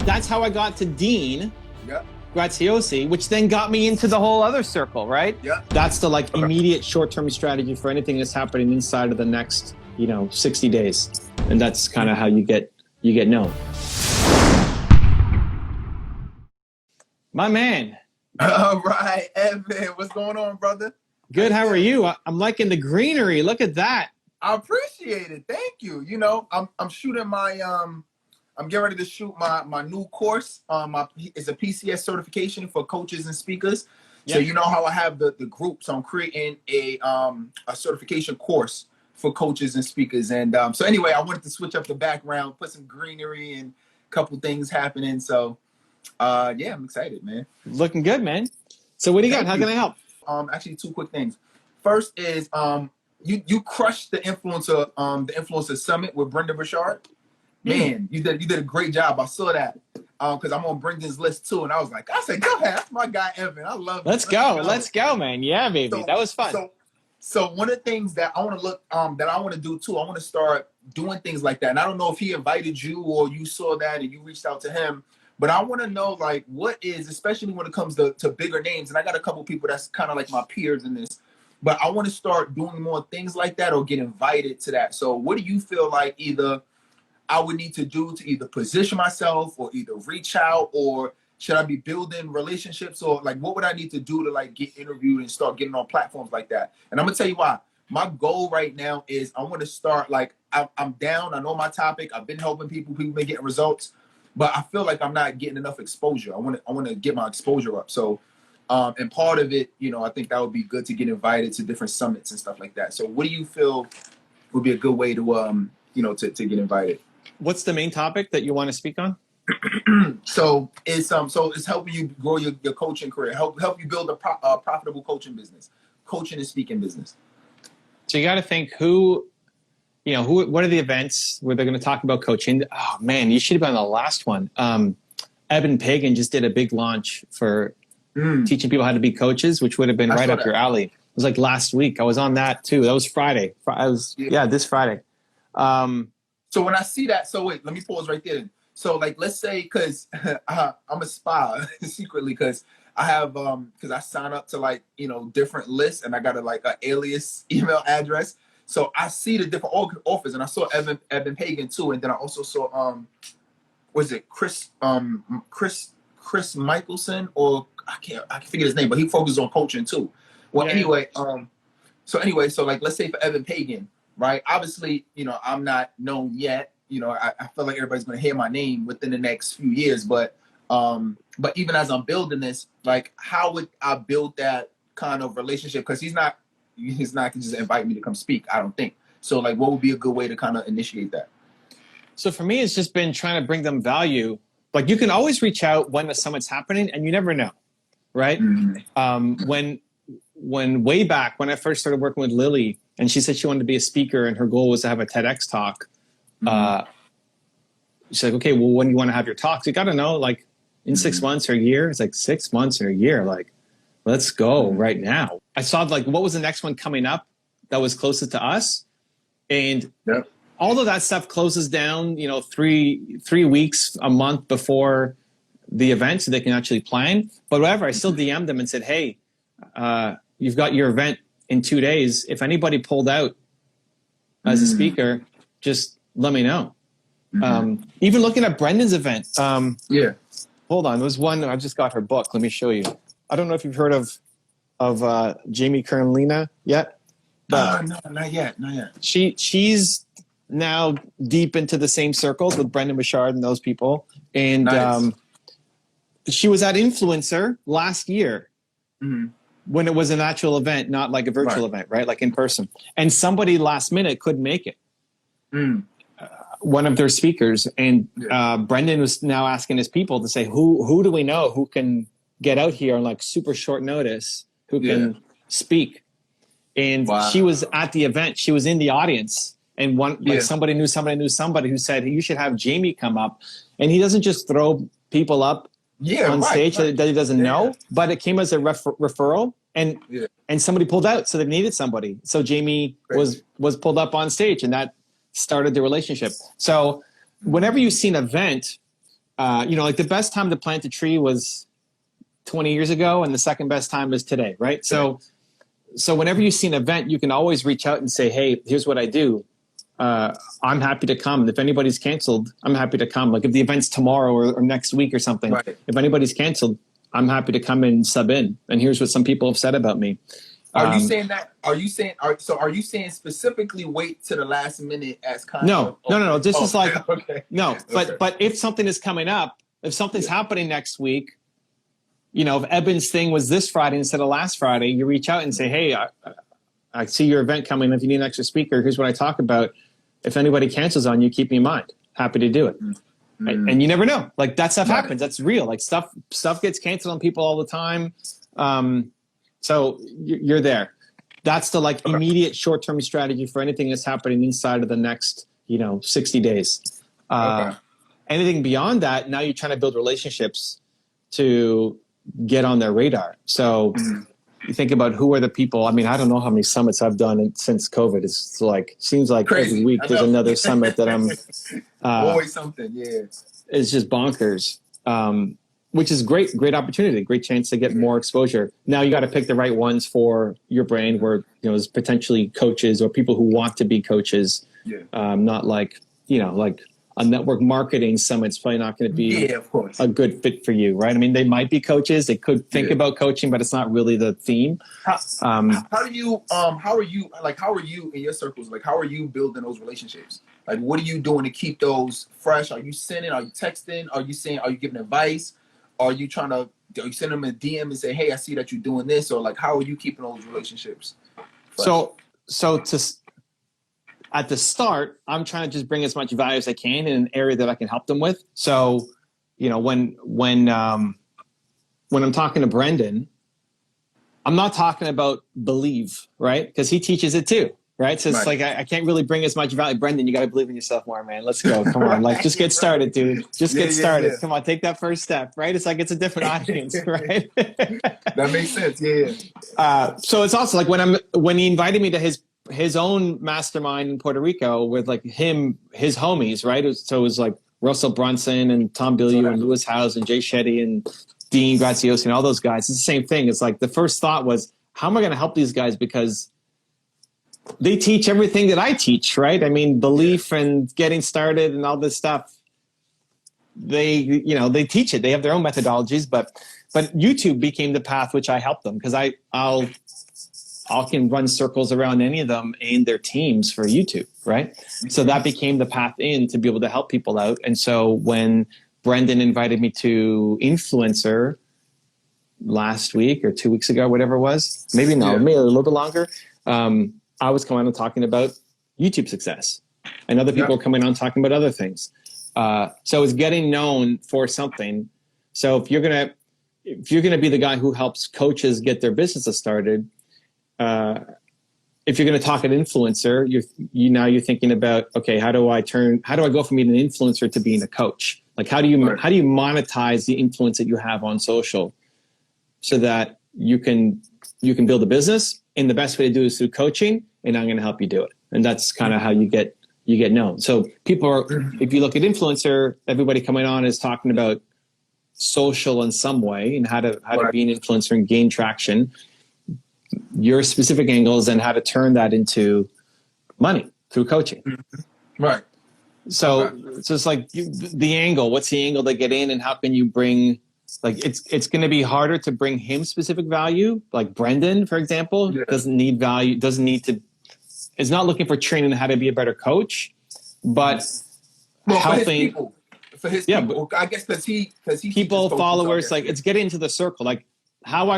That's how I got to Dean. Yep. Graziosi, which then got me into the whole other circle, right? Yeah. That's the like immediate short-term strategy for anything that's happening inside of the next, 60 days. And that's kind of how you get known. My man. All right, Evan, what's going on, brother? Good. How are you? I'm liking the greenery. Look at that. I appreciate it. Thank you. I'm shooting I'm getting ready to shoot my new course. It's a PCS certification for coaches and speakers. So you know how I have the group. So I'm creating a certification course for coaches and speakers. And so anyway, I wanted to switch up the background, put some greenery and a couple things happening. So yeah, I'm excited, man. Looking good, man. So what do you got? How can I help? Actually, two quick things. First is you crushed the influencer summit with Brenda Burchard. Man, you did a great job. I saw that because I'm on Brendan's list too, and I said, go ahead, that's my guy Evan. I love it. Let's go, man. Yeah, baby, that was fun. So one of the things that I want to do too, I want to start doing things like that. And I don't know if he invited you or you saw that and you reached out to him, but I want to know like what is, especially when it comes to bigger names. And I got a couple people that's kind of like my peers in this, but I want to start doing more things like that or get invited to that. So what do you feel like either I would need to do to either position myself or either reach out, or should I be building relationships, or like what would I need to do to like get interviewed and start getting on platforms like that? And I'm gonna tell you why. My goal right now is I want to start like I'm down. I know my topic. I've been helping people been getting results, but I feel like I'm not getting enough exposure. I want to get my exposure up. So and part of it, I think that would be good to get invited to different summits and stuff like that. So what do you feel would be a good way to to get invited? What's the main topic that you want to speak on? So it's helping you grow your coaching career, help you build a profitable coaching business, coaching and speaking business. So you got to think what are the events where they're going to talk about coaching? Oh man, you should have been on the last one. Eben Pagan just did a big launch for teaching people how to be coaches, which would have been right up your alley. It was like last week. I was on that too. That was Friday. This Friday. So when I see that, so wait, let me pause right there. So like, let's say, because I'm a spy secretly, because I have, because I sign up to like, different lists, and I got an alias email address. So I see the different offers, and I saw Evan Pagan too. And then I also saw, was it Chris Michelson, or I can't figure his name, but he focuses on coaching too. Well, anyway, so like, let's say for Evan Pagan, right? Obviously, I'm not known yet. I feel like everybody's going to hear my name within the next few years. But even as I'm building this, like, how would I build that kind of relationship? Because he's not going to just invite me to come speak, I don't think. So, like, what would be a good way to kind of initiate that? So for me, it's just been trying to bring them value. Like, you can always reach out when the summit's happening, and you never know, right? Mm-hmm. When way back when I first started working with Lily, and she said she wanted to be a speaker and her goal was to have a TEDx talk. She's like, okay, well, when do you want to have your talks? You got to know, like, in 6 months or a year. It's like 6 months or a year. Like, let's go right now. I saw like what was the next one coming up that was closest to us, and all of that stuff closes down. 3 weeks, a month before the event, so they can actually plan. But whatever, I still DM'd them and said, hey, you've got your event in 2 days. If anybody pulled out as a speaker, just let me know. Even looking at Brendan's event. Hold on. There was one. I just got her book. Let me show you. I don't know if you've heard of Jamie Kernlina yet. No, not yet. She's now deep into the same circles with Brendan Burchard and those people. And she was at Influencer last year. When it was an actual event, not like a virtual event, right? Like in person. And somebody last minute couldn't make it. One of their speakers. And Brendan was now asking his people to say, who do we know who can get out here on like super short notice, who can speak? And she was at the event. She was in the audience. And somebody knew somebody who said, you should have Jamie come up. And he doesn't just throw people up on stage that he doesn't know, but it came as a referral, and somebody pulled out, so they needed somebody. So Jamie was pulled up on stage, and that started the relationship. So whenever you see an event, like the best time to plant a tree was 20 years ago, and the second best time is today, right? So whenever you see an event, you can always reach out and say, hey, here's what I do. I'm happy to come. If anybody's canceled, I'm happy to come. Like if the event's tomorrow or next week or something, right. If anybody's canceled, I'm happy to come and sub in. And here's what some people have said about me. Are you saying that? Are you saying specifically wait to the last minute as content? No. This is like, okay. No, but if something is coming up, if something's happening next week, if Eben's thing was this Friday instead of last Friday, you reach out and say, hey, I see your event coming. If you need an extra speaker, here's what I talk about. If anybody cancels on you, keep me in mind. Happy to do it. Mm-hmm. And you never know. Like that stuff happens. That's real. Like stuff gets canceled on people all the time. So you're there. That's the immediate short-term strategy for anything that's happening inside of the next, 60 days. Anything beyond that, now you're trying to build relationships to get on their radar. So you think about who are the people. I mean, I don't know how many summits I've done since COVID. It's seems like crazy. Every week there's another summit that I'm always something. Yeah, it's just bonkers. Which is great opportunity, great chance to get more exposure. Now you got to pick the right ones for your brand, where there's potentially coaches or people who want to be coaches. Yeah. Not like a network marketing summit's probably not going to be a good fit for you, right? I mean, they might be coaches, they could think about coaching, but it's not really the theme. How are you in your circles? Like, how are you building those relationships? Like, what are you doing to keep those fresh? Are you sending? Are you texting? Are you giving advice? Are you send them a DM and say, hey, I see that you're doing this? Or how are you keeping those relationships fresh? So at the start, I'm trying to just bring as much value as I can in an area that I can help them with. So, when I'm talking to Brendan, I'm not talking about believe, right? Because he teaches it too, right? So it's I can't really bring as much value. Brendan, you got to believe in yourself more, man. Let's go. Come on. Just get started, dude. Just get started. Yeah. Come on, take that first step, right? It's it's a different audience, right? That makes sense. Yeah. So it's also when he invited me to his own mastermind in Puerto Rico with his homies, right? It was Russell Brunson and Tom Bilyeu and Lewis Howes and Jay Shetty and Dean Graziosi and all those guys. It's the same thing. It's the first thought was, how am I going to help these guys? Because they teach everything that I teach, right? I mean, belief and getting started and all this stuff. They teach it. They have their own methodologies, but YouTube became the path which I helped them because I can run circles around any of them and their teams for YouTube, right? So that became the path in to be able to help people out. And so when Brendan invited me to Influencer last week or 2 weeks ago, whatever it was, maybe a little bit longer, I was coming on talking about YouTube success. And other people were coming on talking about other things. So it's getting known for something. So if you're gonna be the guy who helps coaches get their businesses started, if you're going to talk an influencer, you're thinking about, okay, how do I go from being an influencer to being a coach? How do you monetize the influence that you have on social so that you can build a business? And the best way to do it is through coaching, and I'm going to help you do it. And that's kind of how you get known. So if you look at influencer, everybody coming on is talking about social in some way and how to be an influencer and gain traction. Your specific angles and how to turn that into money through coaching. Right. So it's the angle. What's the angle to get in, and how can you bring? It's going to be harder to bring him specific value. Like Brendan, for example, doesn't need value. Is not looking for training on how to be a better coach, but helping for his people. I guess because he people, followers. It's getting into the circle. How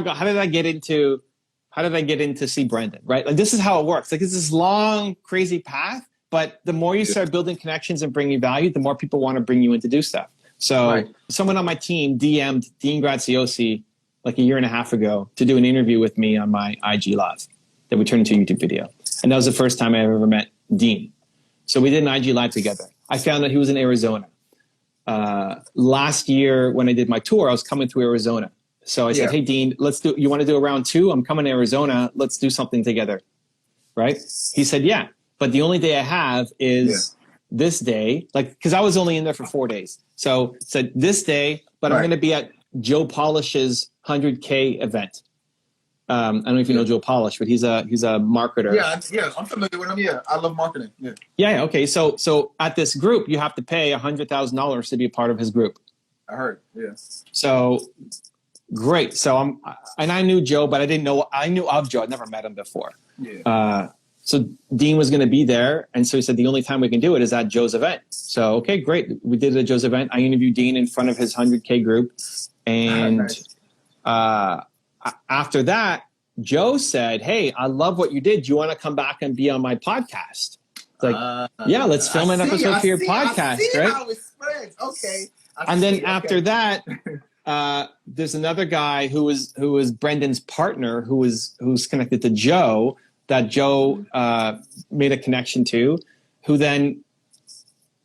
did I get into see Brendan, right? This is how it works. It's this long, crazy path, but the more you start building connections and bringing value, the more people want to bring you in to do stuff. So someone on my team DM'd Dean Graziosi a year and a half ago to do an interview with me on my IG Live that we turned into a YouTube video. And that was the first time I ever met Dean. So we did an IG Live together. I found out he was in Arizona. Last year when I did my tour, I was coming through Arizona. So I said, hey, Dean, you want to do a round 2? I'm coming to Arizona. Let's do something together. Right? He said, yeah. But the only day I have is this day, like, because I was only in there for 4 days. So it said this day, but I'm going to be at Joe Polish's 100K event. I don't know if you know Joe Polish, but he's a marketer. Yeah, I'm familiar with him. Yeah, I love marketing. Yeah. Okay. So at this group, you have to pay $100,000 to be a part of his group. I heard. Yeah. So great. So I knew Joe, but I knew of Joe. I'd never met him before. Yeah. So Dean was going to be there, and so he said the only time we can do it is at Joe's event. So okay, great. We did it at Joe's event. I interviewed Dean in front of his 100K group, and after that, Joe said, "Hey, I love what you did. Do you want to come back and be on my podcast?" It's like, yeah, let's film an episode for your podcast, right? How it spreads. Okay. And then after that, there's another guy who was Brendan's partner, who's connected to Joe, that Joe made a connection to, who then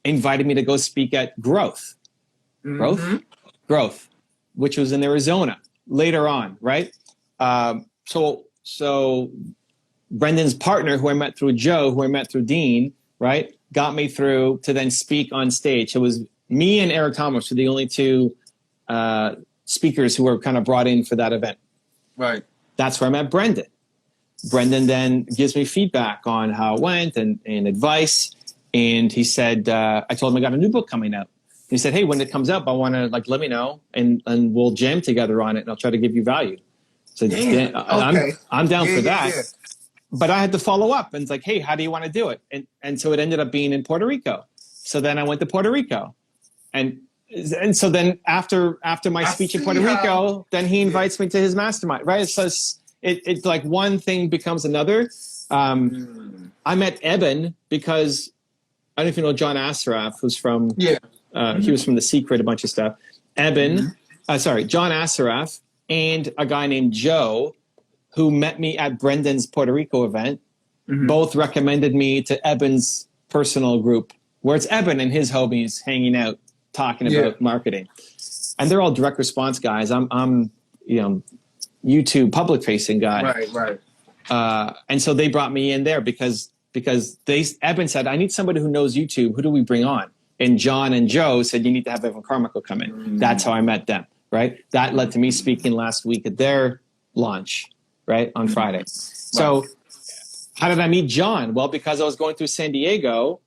invited me to go speak at Growth, which was in Arizona later on, right? So Brendan's partner, who I met through Joe, who I met through Dean, right, got me through to then speak on stage. It was me and Eric Thomas were the only two speakers who were kind of brought in for that event. Right. That's where I met Brendan. Brendan then gives me feedback on how it went and advice. And he said, I told him I got a new book coming out. He said, hey, when it comes up, I want to let me know and we'll jam together on it and I'll try to give you value. So I'm down for that. Yeah. But I had to follow up and it's like, hey, how do you want to do it? And so it ended up being in Puerto Rico. So then I went to Puerto Rico. And so then after my speech in Puerto Rico, then he invites me to his mastermind, right? So it's like one thing becomes another. I met Eben because I don't know if you know John Assaraf, who's from he was from The Secret, a bunch of stuff. John Assaraf and a guy named Joe, who met me at Brendan's Puerto Rico event, both recommended me to Eben's personal group, where it's Eben and his homies hanging out, talking about marketing. And they're all direct response guys. I'm YouTube public facing guy. Right. And so they brought me in there because Eben said, I need somebody who knows YouTube. Who do we bring on? And John and Joe said, you need to have Evan Carmichael come in. That's how I met them, right? That led to me speaking last week at their launch, right, on Friday. So how did I meet John? Well, because I was going through San Diego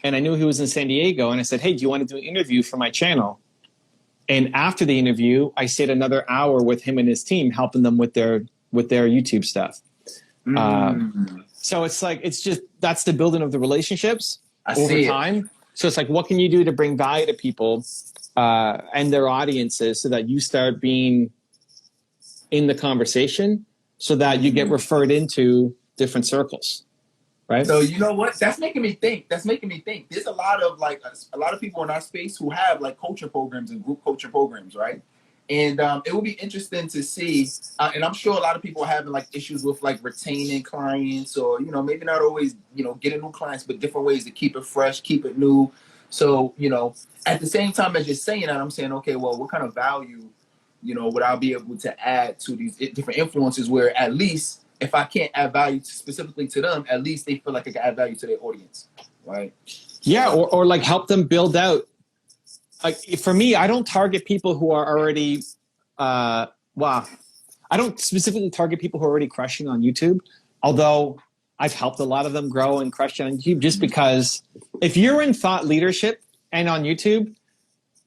and I knew he was in San Diego. And I said, hey, do you want to do an interview for my channel? And after the interview, I stayed another hour with him and his team, helping them with their YouTube stuff. So it's just, that's the building of the relationships over time. So it's like, what can you do to bring value to people and their audiences so that you start being in the conversation so that you get referred into different circles, right? So you know what? That's making me think. There's a lot of people in our space who have like coaching programs and group coaching programs, right? And it will be interesting to see, and I'm sure a lot of people are having like issues with like retaining clients or, maybe not always, getting new clients, but different ways to keep it fresh, keep it new. So, at the same time as you're saying that, I'm saying, okay, well, what kind of value, would I be able to add to these different influencers where at least if I can't add value specifically to them, at least they feel like I can add value to their audience, right? Yeah, or like help them build out. Like for me, I don't target people who are already, I don't specifically target people who are already crushing on YouTube, although I've helped a lot of them grow and crush on YouTube just because if you're in thought leadership and on YouTube,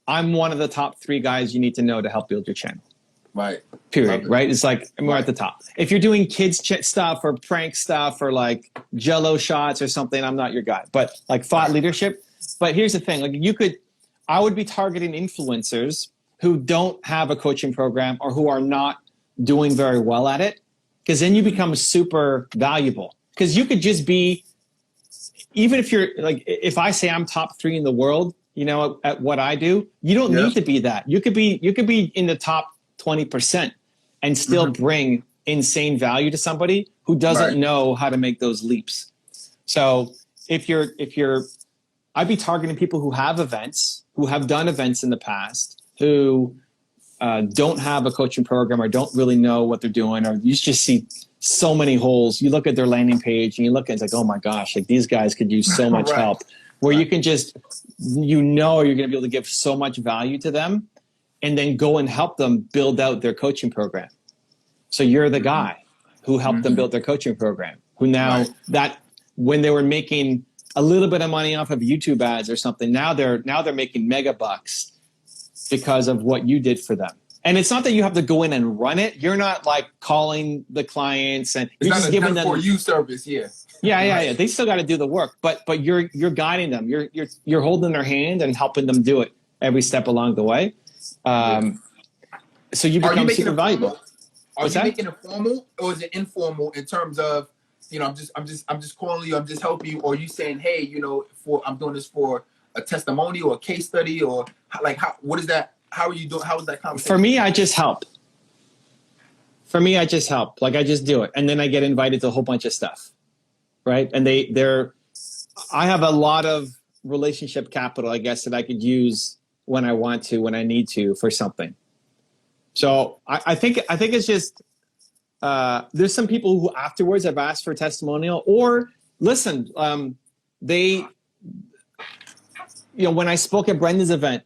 I'm one of the top 3 guys you need to know to help build your channel. Right. Period. Right. It's like we're at the top. If you're doing kids stuff or prank stuff or like Jello shots or something, I'm not your guy. But like thought leadership. But here's the thing: like I would be targeting influencers who don't have a coaching program or who are not doing very well at it, because then you become super valuable. Because you could just be, even if you're like, if I say I'm top 3 in the world, at what I do, you don't need to be that. You could be in the top 20% and still bring insane value to somebody who doesn't know how to make those leaps. So I'd be targeting people who have events, who have done events in the past, who don't have a coaching program or don't really know what they're doing, or you just see so many holes. You look at their landing page and you look and it's like, oh my gosh, like these guys could use so much help. where you can just, you're going to be able to give so much value to them and then go and help them build out their coaching program. So you're the guy who helped them build their coaching program, who now that when they were making a little bit of money off of YouTube ads or something, now they're making mega bucks because of what you did for them. And it's not that you have to go in and run it. You're not like calling the clients and you're just giving them for you service. Yeah. They still got to do the work, but you're guiding them. You're holding their hand and helping them do it every step along the way. So you become super valuable. Are you making it formal or is it informal in terms of, I'm just calling you, I'm just helping you, or are you saying, hey, I'm doing this for a testimonial or a case study, or what is that? How are you doing? How is that conversation? For me, I just help. Like I just do it. And then I get invited to a whole bunch of stuff. Right. And I have a lot of relationship capital, I guess, that I could use when I want to, when I need to for something. So I think it's just, there's some people who afterwards have asked for a testimonial or listen, when I spoke at Brendan's event,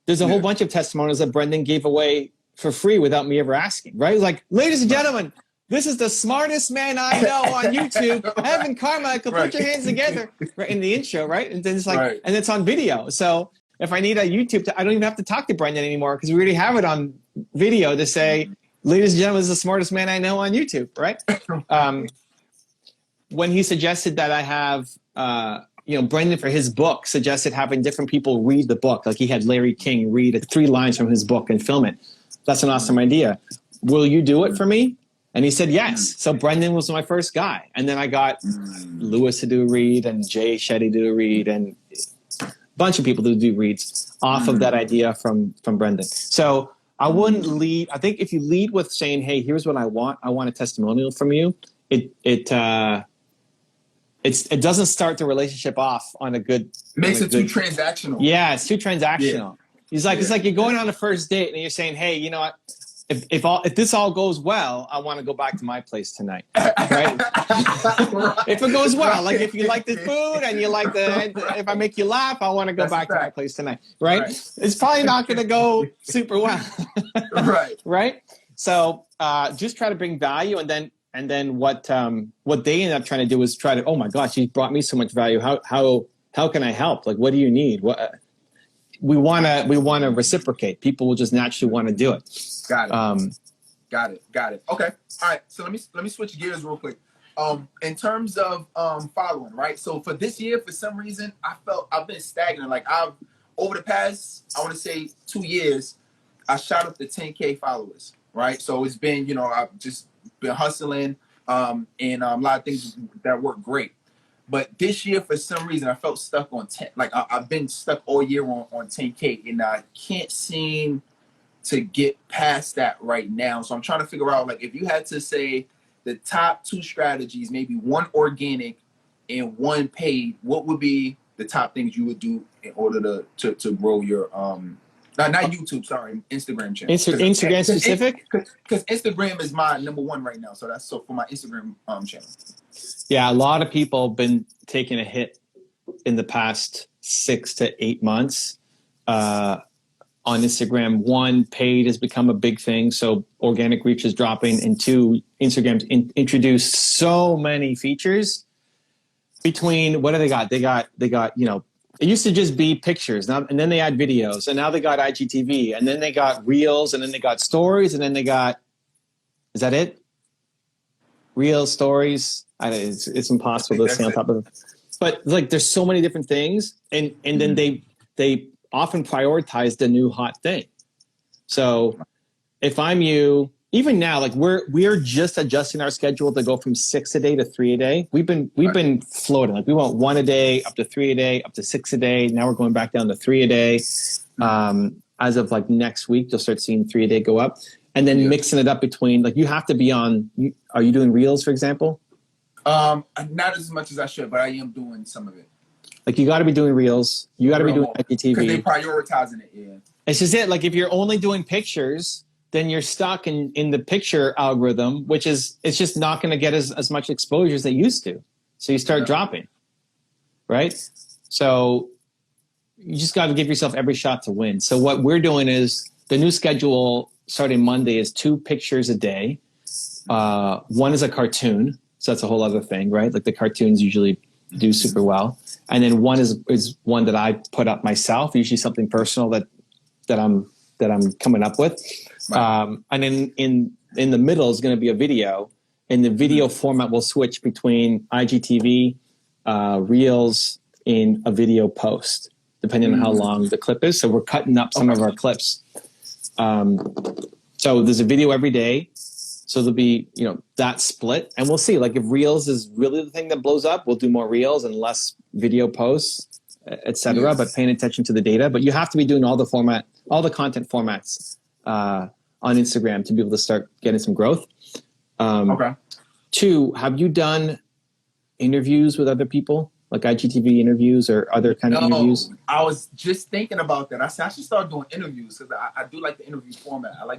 there's a whole bunch of testimonials that Brendan gave away for free without me ever asking, right? Like, ladies and gentlemen, this is the smartest man I know on YouTube, Evan Carmichael, put your hands together, right, in the intro, right? And then it's like, and it's on video. So if I need a YouTube, I don't even have to talk to Brendan anymore because we already have it on video to say, ladies and gentlemen, this is the smartest man I know on YouTube, right? When he suggested that I have, Brendan for his book suggested having different people read the book. Like he had Larry King read 3 lines from his book and film it. That's an awesome idea. Will you do it for me? And he said, yes. So Brendan was my first guy. And then I got Lewis to do a read and Jay Shetty to do a read and a bunch of people to do reads off of that idea from Brendan. So I wouldn't lead. I think if you lead with saying, hey, here's what I want a testimonial from you. It doesn't start the relationship off on a good. Makes it too transactional. Yeah, it's too transactional. It's like you're going on a first date and you're saying, hey, you know what? If this all goes well, I want to go back to my place tonight, right? If it goes well, like if you like the food and you like if I make you laugh, I want to go back to my place tonight, right? It's probably not going to go super well, right? So just try to bring value, and then what they end up trying to do is try to, oh my gosh, you brought me so much value. How can I help? Like, what do you need? We want to reciprocate. People will just naturally want to do it. Got it. Okay. All right. So let me switch gears real quick. In terms of following, right? So for this year, for some reason, I've been stagnant. Like over the past, I want to say 2 years, I shot up to 10K followers, right? So it's been, I've just been hustling, and a lot of things that work great. But this year, for some reason, I felt stuck on 10. Like I've been stuck all year on 10K, and I can't seem to get past that right now. So I'm trying to figure out, like, if you had to say the top 2 strategies, maybe one organic and one paid, what would be the top things you would do in order to grow your not YouTube, sorry, Instagram channel. Instagram specific? Because Instagram is my number 1 right now. So for my Instagram channel. Yeah, a lot of people have been taking a hit in the past 6 to 8 months on Instagram. 1, paid has become a big thing, so organic reach is dropping, and 2, Instagram's introduced so many features. Between what do they got? They got it used to just be pictures, now, and then they add videos, and now they got IGTV, and then they got Reels, and then they got Stories, and then they got, is that it? Reels, Stories. It's impossible to stay on top of them. But like, there's so many different things, and then they often prioritize the new hot thing. So if I'm you, even now, like we're just adjusting our schedule to go from 6 a day to 3 a day. We've been floating. Like we went 1 a day, up to 3 a day, up to 6 a day. Now we're going back down to 3 a day. As of like next week, you'll start seeing 3 a day go up, and then mixing it up between, like, you have to be on. Are you doing Reels, for example? Not as much as I should, but I am doing some of it. Like, you got to be doing Reels. You got to be doing IGTV. Because they're prioritizing it, yeah. It's just it. Like, if you're only doing pictures, then you're stuck in the picture algorithm, it's just not going to get as much exposure as they used to. So you start dropping, right? So you just got to give yourself every shot to win. So what we're doing is the new schedule starting Monday is 2 pictures a day. One is a cartoon. So that's a whole other thing, right? Like the cartoons usually do super well. And then one is one that I put up myself, usually something personal that I'm coming up with. Right. And then in the middle is going to be a video, and the video format will switch between IGTV, Reels, in a video post, depending on how long the clip is. So we're cutting up some of our clips. So there's a video every day. So there'll be, that split, and we'll see. Like if Reels is really the thing that blows up, we'll do more Reels and less video posts, etc. But paying attention to the data. But you have to be doing all the content formats on Instagram to be able to start getting some growth. 2, have you done interviews with other people, like IGTV interviews or other kind of interviews? I was just thinking about that. I said I should start doing interviews because I do like the interview format. I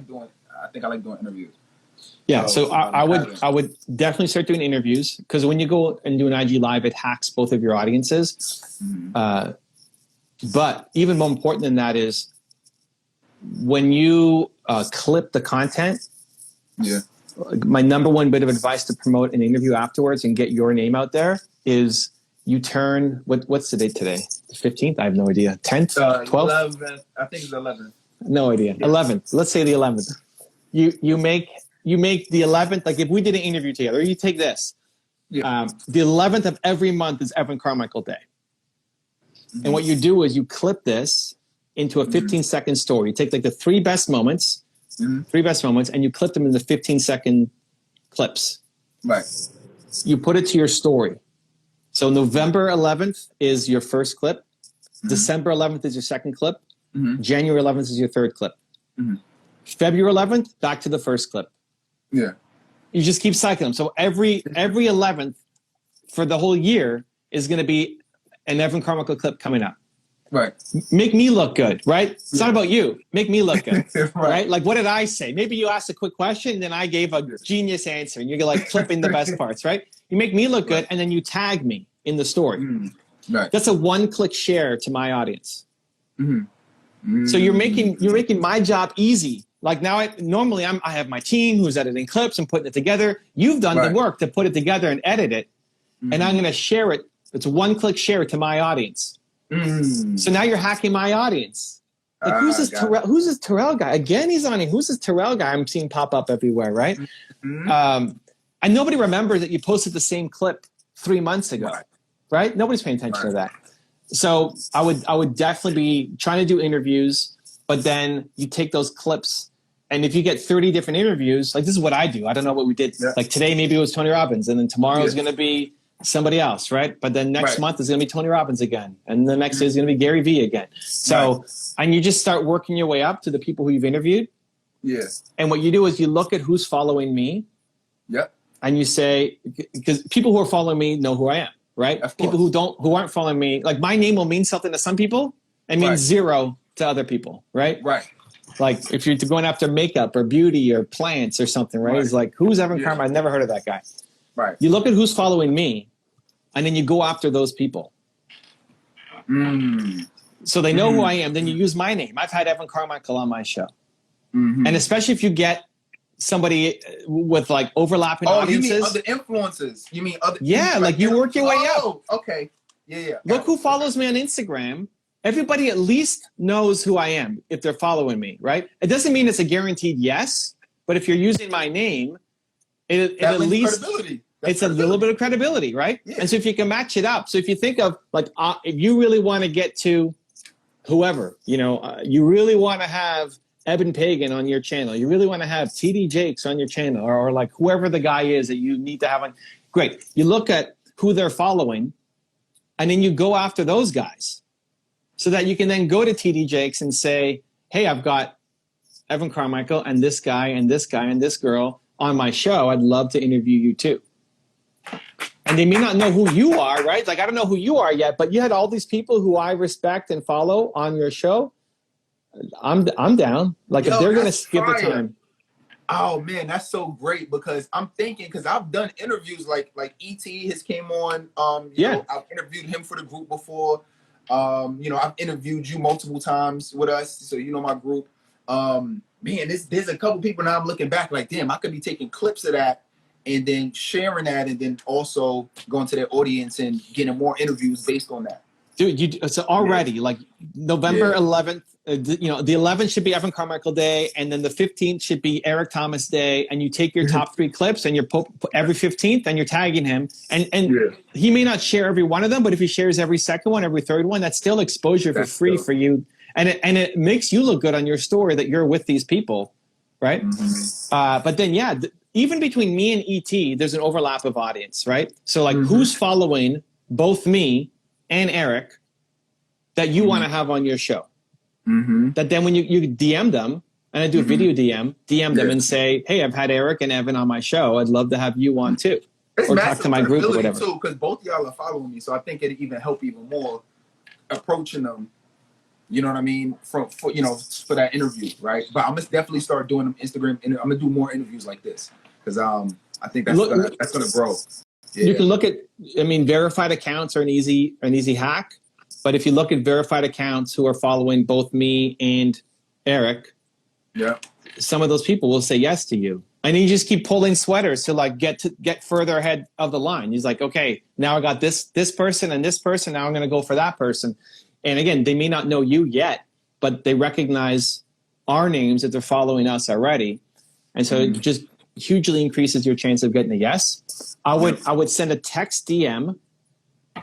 think I like doing interviews. Yeah, so I would definitely start doing interviews, because when you go and do an IG Live, it hacks both of your audiences. But even more important than that is when you clip the content. Yeah. My number one bit of advice to promote an interview afterwards and get your name out there is you turn what's the date today? The 15th? I have no idea. 10th? 12th? 11th. I think it's 11th. No idea. Yeah. 11th. Let's say the 11th. You make the 11th, like if we did an interview together, you take this. Yeah. The 11th of every month is Evan Carmichael Day. And what you do is you clip this into a 15-second story. You take like the 3 best moments, and you clip them into 15-second clips. Right. You put it to your story. So November 11th is your first clip. December 11th is your second clip. January 11th is your third clip. February 11th, back to the first clip. Yeah. You just keep cycling them. So every 11th for the whole year is going to be an Evan Carmichael clip coming up. Right. Make me look good, right? It's not about you. Make me look good, right? Like, what did I say? Maybe you asked a quick question, and then I gave a genius answer, and you're like clipping the best parts, right? You make me look good, and then you tag me in the story. Right. That's a 1-click share to my audience. So you're making my job easy. Like now, normally I have my team who's editing clips and putting it together. You've done the work to put it together and edit it, and I'm going to share it. It's a 1-click share to my audience. So now you're hacking my audience. Like, who's this Terrell guy? Again, he's on here. Who's this Terrell guy I'm seeing pop up everywhere, right? And nobody remembers that you posted the same clip 3 months ago, right? Nobody's paying attention to that. So I would definitely be trying to do interviews, but then you take those clips, and if you get 30 different interviews, like this is what I do. I don't know what we did. Yeah. Like today, maybe it was Tony Robbins, and then tomorrow is going to be somebody else, right? But then next month is going to be Tony Robbins again, and the next day is going to be Gary Vee again. So, and you just start working your way up to the people who you've interviewed. Yeah. And what you do is you look at who's following me. Yep. And you say, because people who are following me know who I am, right? People who aren't following me, like my name will mean something to some people and mean 0 to other people, right? Right. Like if you're going after makeup or beauty or plants or something, right? It's like, who's Evan Carmichael? I've never heard of that guy. Right. You look at who's following me, and then you go after those people. So they know who I am. Then you use my name. I've had Evan Carmichael on my show. And especially if you get somebody with like overlapping audiences. You mean other influencers? You mean other? Yeah, like you work your way up. Okay. Yeah. Look who follows me on Instagram. Everybody at least knows who I am if they're following me, right? It doesn't mean it's a guaranteed yes, but if you're using my name, it at least it's a little bit of credibility, right? Yeah. And so if you can match it up, so if you think of like if you really want to get to whoever, you really want to have Eben Pagan on your channel, you really want to have TD Jakes on your channel, or like whoever the guy is that you need to have on. Great, you look at who they're following, and then you go after those guys, so that you can then go to TD Jakes and say, "Hey, I've got Evan Carmichael and this guy and this guy and this girl on my show. I'd love to interview you too." And they may not know who you are, right? Like, I don't know who you are yet, but you had all these people who I respect and follow on your show. I'm down. Like, if they're going to skip the time. Oh, man, that's so great, because I'm thinking, because I've done interviews like E.T. has came on. I've interviewed him for the group before. You know, I've interviewed you multiple times with us, so you know my group. Man, there's a couple people now I'm looking back like, damn, I could be taking clips of that and then sharing that, and then also going to their audience and getting more interviews based on that. Dude, so already like November 11th, you know, the 11th should be Evan Carmichael Day, and then the 15th should be Eric Thomas Day, and you take your top 3 clips and you're every 15th and you're tagging him, and he may not share every one of them, but if he shares every second one, every third one, that's still exposure for free for you, and it makes you look good on your story that you're with these people, right? But then even between me and ET, there's an overlap of audience, right? So like who's following both me and Eric that you want to have on your show? That then when you DM them, and I do a video DM them and say, hey, I've had Eric and Evan on my show. I'd love to have you on too. It's or talk to my group or whatever. Too, because both of y'all are following me. So I think it'd even help even more approaching them. You know what I mean? For that interview, right? But I'm gonna definitely start doing them Instagram, and I'm gonna do more interviews like this because I think that's gonna grow. Yeah. You can look at, I mean, verified accounts are an easy hack. But if you look at verified accounts who are following both me and Eric, some of those people will say yes to you. And you just keep pulling sweaters to like get further ahead of the line. He's like, okay, now I got this person and this person. Now I'm going to go for that person. And again, they may not know you yet, but they recognize our names that they're following us already. And so it just hugely increases your chance of getting a yes. I would send a text DM,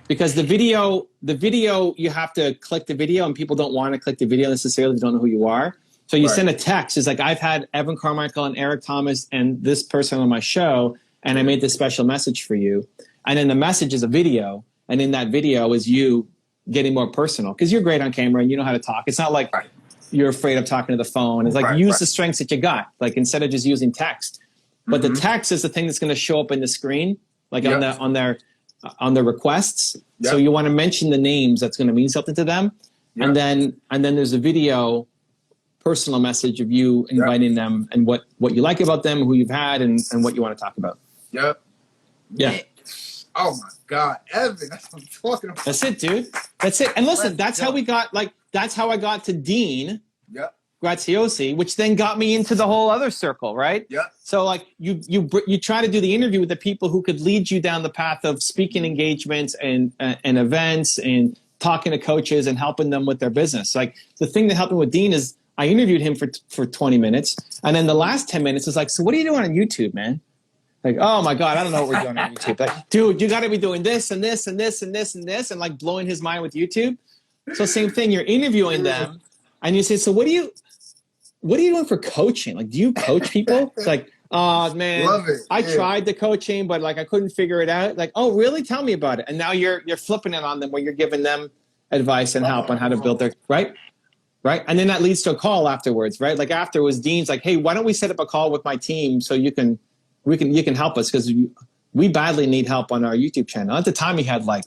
because the video you have to click the video, and people don't want to click the video necessarily. They don't know who you are. So you send a text. It's like, I've had Evan Carmichael and Eric Thomas and this person on my show, and I made this special message for you. And then the message is a video, and in that video is you getting more personal, because you're great on camera and you know how to talk. It's not like you're afraid of talking to the phone. It's like use the strengths that you got, like instead of just using text. But the text is the thing that's going to show up in the screen, like on their requests. So you want to mention the names that's going to mean something to them. And then there's a video personal message of you inviting them and what you like about them, who you've had, and what you want to talk about. Yeah. Man. Oh my God, Evan, that's what I'm talking about. That's it, dude. That's it. And listen, that's how I got to Dean Graziosi, which then got me into the whole other circle, right? Yeah. So like you try to do the interview with the people who could lead you down the path of speaking engagements and events and talking to coaches and helping them with their business. Like the thing that helped me with Dean is I interviewed him for 20 minutes, and then the last 10 minutes is like, so what are you doing on YouTube, man? Like, oh my God, I don't know what we're doing on YouTube. Like, dude, you got to be doing this and this and this and this and this, and like blowing his mind with YouTube. So same thing, you're interviewing them, and you say, so what are you doing for coaching? Like, do you coach people? It's like, oh man, I tried the coaching, but like I couldn't figure it out. Like, oh really? Tell me about it. And now you're flipping it on them, where you're giving them advice and help on how to build their right. And then that leads to a call afterwards, right? Like afterwards, Dean's like, hey, why don't we set up a call with my team so you can help us, because we badly need help on our YouTube channel. At the time, he had like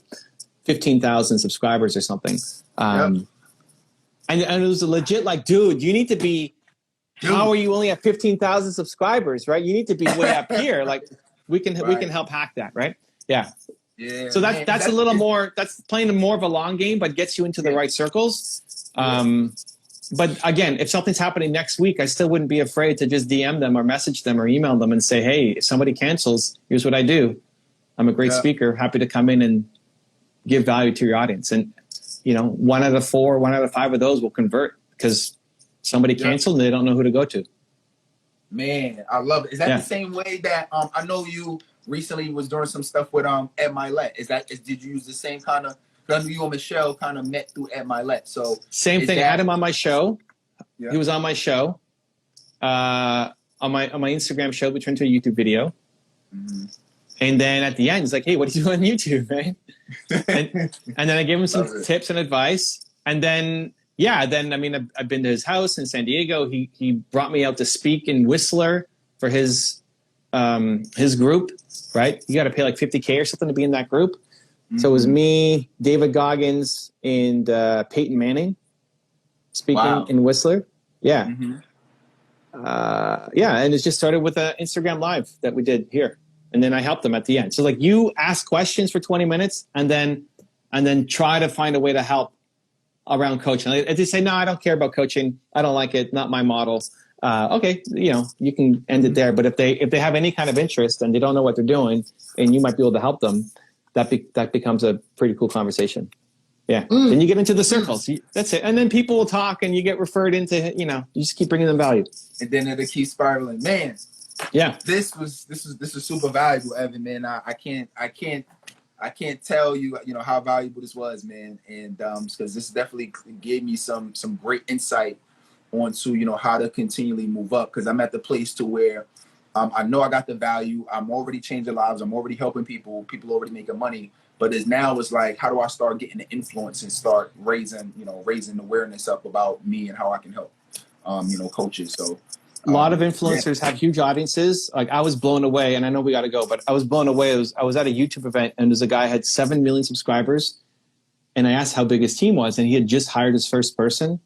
15,000 subscribers or something. And it was a legit like, dude, you need to be. How are you only at 15,000 subscribers, right? You need to be way up here. Like we can help hack that, right? Yeah. Yeah. So that's a little more. That's playing more of a long game, but gets you into the right circles. But again, if something's happening next week, I still wouldn't be afraid to just DM them or message them or email them and say, hey, if somebody cancels, here's what I do. I'm a great speaker, happy to come in and give value to your audience. And, you know, 1 out of 4, 1 out of 5 of those will convert because somebody canceled and they don't know who to go to. Man, I love it. Is that the same way that I know you recently was doing some stuff with Ed Milet? Did you use the same kind of? I knew you and Michelle kind of met through Ed Milet. So same thing. I had him on my show. Yeah. He was on my show. On my Instagram show, we turned to a YouTube video. Mm-hmm. And then at the end, he's like, hey, what do you do on YouTube, man? and then I gave him some tips and advice. And then, I mean, I've been to his house in San Diego. He brought me out to speak in Whistler for his group, right? You got to pay like $50K or something to be in that group. So it was me, David Goggins, and Peyton Manning speaking in Whistler. Yeah. Mm-hmm. And it just started with an Instagram Live that we did here. And then I helped them at the end. So like you ask questions for 20 minutes and then try to find a way to help around coaching. If they say, no, I don't care about coaching, I don't like it, not my model. Okay, you can end it there. But if they have any kind of interest and they don't know what they're doing, and you might be able to help them, that becomes a pretty cool conversation. Yeah. Then you get into the circles. That's it. And then people will talk, and you get referred into. You just keep bringing them value. And then it'll keep spiraling. Man. Yeah. This is super valuable, Evan. Man, I can't tell you how valuable this was, man. And because this definitely gave me some great insight onto how to continually move up, because I'm at the place to where I know I got the value. I'm already changing lives. I'm already helping people. People already making money. But it's like, how do I start getting the influence and start raising awareness up about me and how I can help coaches. So a lot of influencers have huge audiences. Like, I was blown away, and I know we got to go, but I was blown away. I was at a YouTube event, and there's a guy who had 7 million subscribers, and I asked how big his team was, and he had just hired his first person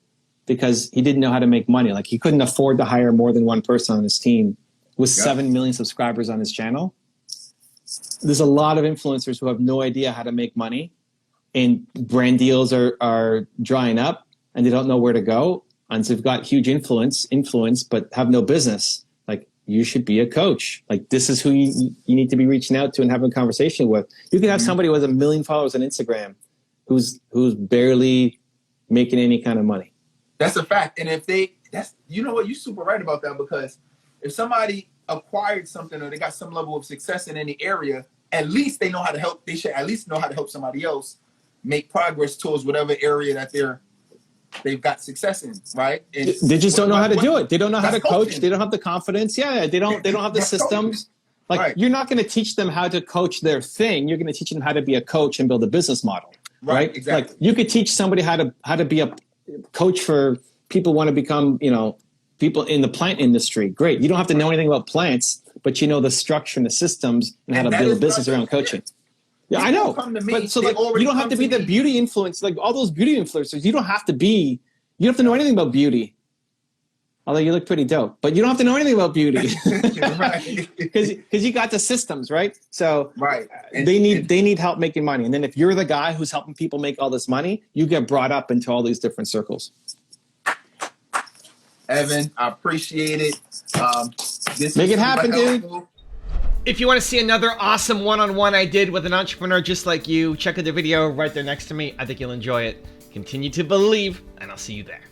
because he didn't know how to make money. Like, he couldn't afford to hire more than one person on his team with 7 million subscribers on his channel. There's a lot of influencers who have no idea how to make money, and brand deals are drying up, and they don't know where to go. And so they've got huge influence, but have no business. Like, you should be a coach. Like, this is who you need to be reaching out to and having a conversation with. You can have somebody with 1 million followers on Instagram who's barely making any kind of money. That's a fact. And you're super right about that, because if somebody acquired something or they got some level of success in any area, at least they know how to help. They should at least know how to help somebody else make progress towards whatever area that they've got success in, right? And they just don't know how to do it. They don't know how to coach. They don't have the confidence. Yeah, they don't have the systems. Like, right. You're not going to teach them how to coach their thing. You're going to teach them how to be a coach and build a business model, right? Exactly. Like, you could teach somebody how to be a coach for people who want to become, people in the plant industry. Great. You don't have to know anything about plants, but you know the structure and the systems and how to build a business around coaching. Yeah, I know. But so, like, you don't have to be the beauty influencer, like all those beauty influencers. You don't have to know anything about beauty. Although you look pretty dope, but you don't have to know anything about beauty because you got the systems, right? So they need help making money. And then if you're the guy who's helping people make all this money, you get brought up into all these different circles. Evan, I appreciate it. Make it happen, dude. If you want to see another awesome one-on-one I did with an entrepreneur just like you, check out the video right there next to me. I think you'll enjoy it. Continue to believe, and I'll see you there.